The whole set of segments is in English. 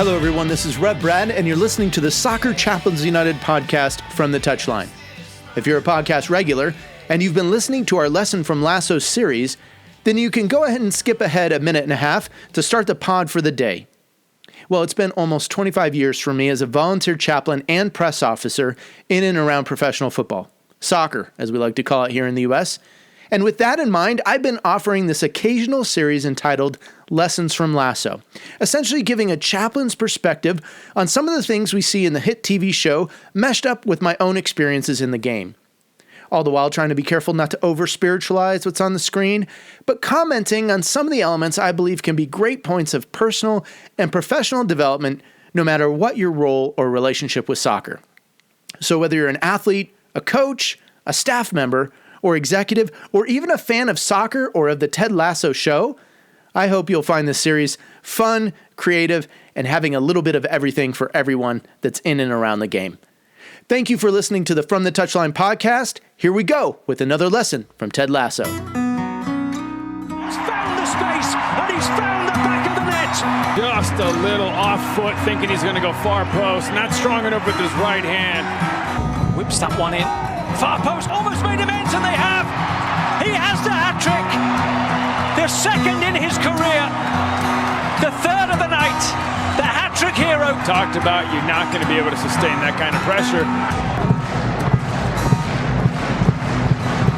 Hello, everyone. This is Rev Brad, and you're listening to the Soccer Chaplains United podcast, From the Touchline. If you're a podcast regular and you've been listening to our Lesson from Lasso series, then you can go ahead and skip ahead a minute and a half to start the pod for the day. Well, it's been almost 25 years for me as a volunteer chaplain and press officer in and around professional football. Soccer, as we like to call it here in the U.S., and with that in mind, I've been offering this occasional series entitled Lessons from Lasso, essentially giving a chaplain's perspective on some of the things we see in the hit TV show meshed up with my own experiences in the game. All the while trying to be careful not to over-spiritualize what's on the screen, but commenting on some of the elements I believe can be great points of personal and professional development no matter what your role or relationship with soccer. So whether you're an athlete, a coach, a staff member, or executive, or even a fan of soccer or of the Ted Lasso show, I hope you'll find this series fun, creative, and having a little bit of everything for everyone that's in and around the game. Thank you for listening to the From the Touchline podcast. Here we go with another lesson from Ted Lasso. He's found the space, and he's found the back of the net. Just a little off foot, thinking he's going to go far post. Not strong enough with his right hand. Whips that one in. Far post, almost made him ends, and they have. He has the hat-trick. The second in his career. The third of the night. The hat-trick hero. Talked about you're not going to be able to sustain that kind of pressure.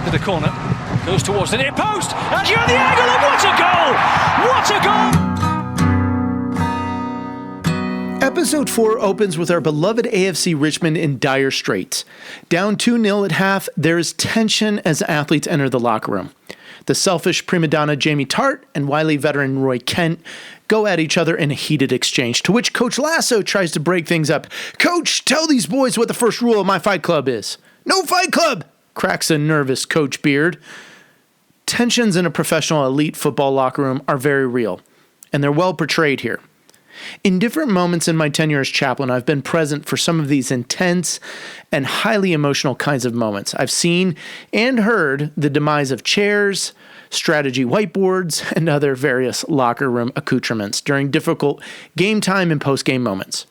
To the corner. Goes towards the near post. And you're the angle, and what a goal! What a goal! Episode 4 opens with our beloved AFC Richmond in dire straits. Down 2-0 at half, there is tension as athletes enter the locker room. The selfish prima donna Jamie Tart and wily veteran Roy Kent go at each other in a heated exchange, to which Coach Lasso tries to break things up. "Coach, tell these boys what the first rule of my fight club is." "No fight club," cracks a nervous Coach Beard. Tensions in a professional elite football locker room are very real, and they're well portrayed here. In different moments in my tenure as chaplain, I've been present for some of these intense and highly emotional kinds of moments. I've seen and heard the demise of chairs, strategy whiteboards, and other various locker room accoutrements during difficult game time and post-game moments.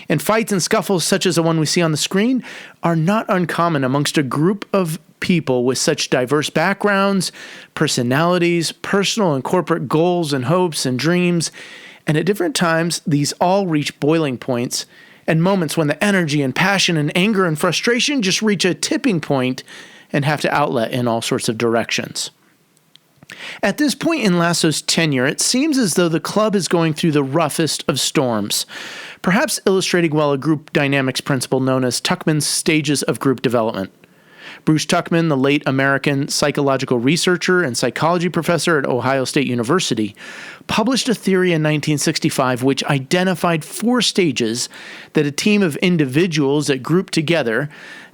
And fights and scuffles such as the one we see on the screen are not uncommon amongst a group of people with such diverse backgrounds, personalities, personal and corporate goals and hopes and dreams. And at different times, these all reach boiling points and moments when the energy and passion and anger and frustration just reach a tipping point and have to outlet in all sorts of directions. At this point in Lasso's tenure, it seems as though the club is going through the roughest of storms, perhaps illustrating well a group dynamics principle known as Tuckman's stages of group development. Bruce Tuckman, the late American psychological researcher and psychology professor at Ohio State University, published a theory in 1965 which identified 4 stages that a team of individuals that group together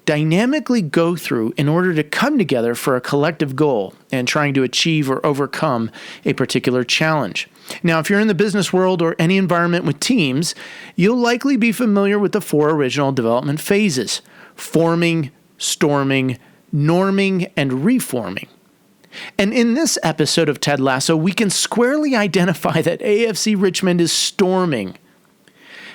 dynamically go through in order to come together for a collective goal and trying to achieve or overcome a particular challenge. Now, if you're in the business world or any environment with teams, you'll likely be familiar with the 4 original development phases: forming, storming, norming, and reforming. And in this episode of Ted Lasso, we can squarely identify that AFC Richmond is storming.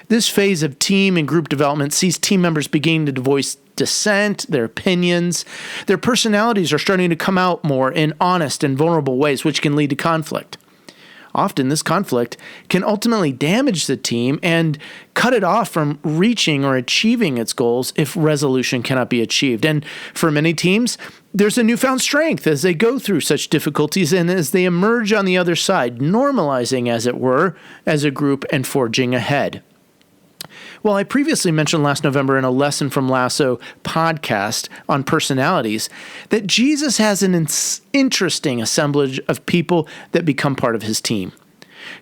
This phase of team and group development sees team members beginning to voice dissent, their opinions. Their personalities are starting to come out more in honest and vulnerable ways, which can lead to conflict. Often this conflict can ultimately damage the team and cut it off from reaching or achieving its goals if resolution cannot be achieved. And for many teams, there's a newfound strength as they go through such difficulties and as they emerge on the other side, normalizing, as it were, as a group and forging ahead. Well, I previously mentioned last November in a Lesson from Lasso podcast on personalities that Jesus has an interesting assemblage of people that become part of his team.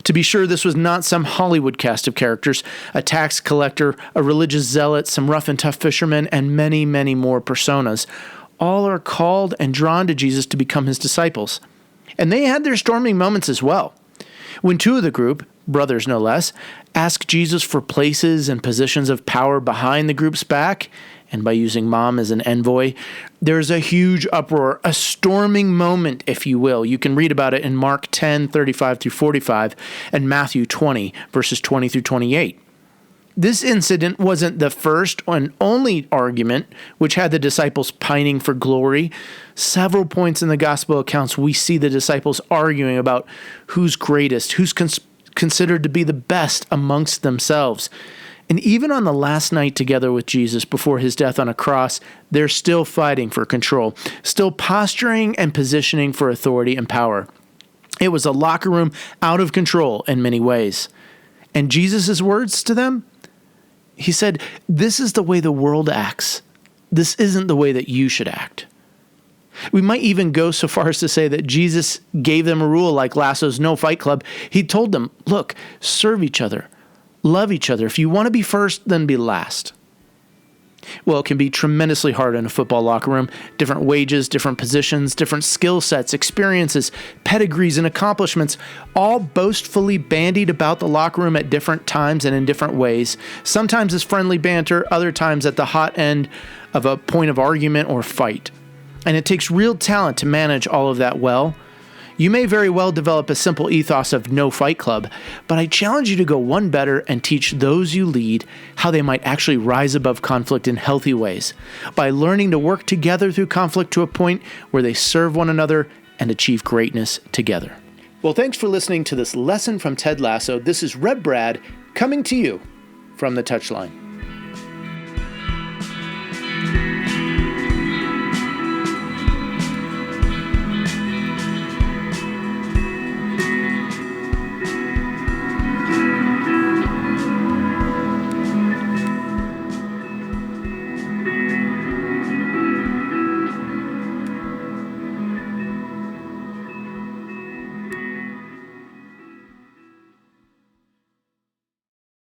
To be sure, this was not some Hollywood cast of characters, a tax collector, a religious zealot, some rough and tough fishermen, and many, many more personas. All are called and drawn to Jesus to become his disciples. And they had their storming moments as well. When 2 of the group, brothers no less, ask Jesus for places and positions of power behind the group's back, and by using mom as an envoy, there's a huge uproar, a storming moment, if you will. You can read about it in Mark 10, 35 through 45, and Matthew 20, verses 20 through 28. This incident wasn't the first and only argument which had the disciples pining for glory. Several points in the gospel accounts we see the disciples arguing about who's greatest, who's considered to be the best amongst themselves. And even on the last night together with Jesus before his death on a cross, they're still fighting for control, still posturing and positioning for authority and power. It was a locker room out of control in many ways. And Jesus' words to them? He said, "This is the way the world acts. This isn't the way that you should act." We might even go so far as to say that Jesus gave them a rule like Lasso's no fight club. He told them, look, serve each other, love each other. If you want to be first, then be last. Well, it can be tremendously hard in a football locker room. Different wages, different positions, different skill sets, experiences, pedigrees, and accomplishments, all boastfully bandied about the locker room at different times and in different ways. Sometimes as friendly banter, other times at the hot end of a point of argument or fight. And it takes real talent to manage all of that well. You may very well develop a simple ethos of no fight club, but I challenge you to go one better and teach those you lead how they might actually rise above conflict in healthy ways by learning to work together through conflict to a point where they serve one another and achieve greatness together. Well, thanks for listening to this lesson from Ted Lasso. This is Red Brad coming to you from the Touchline.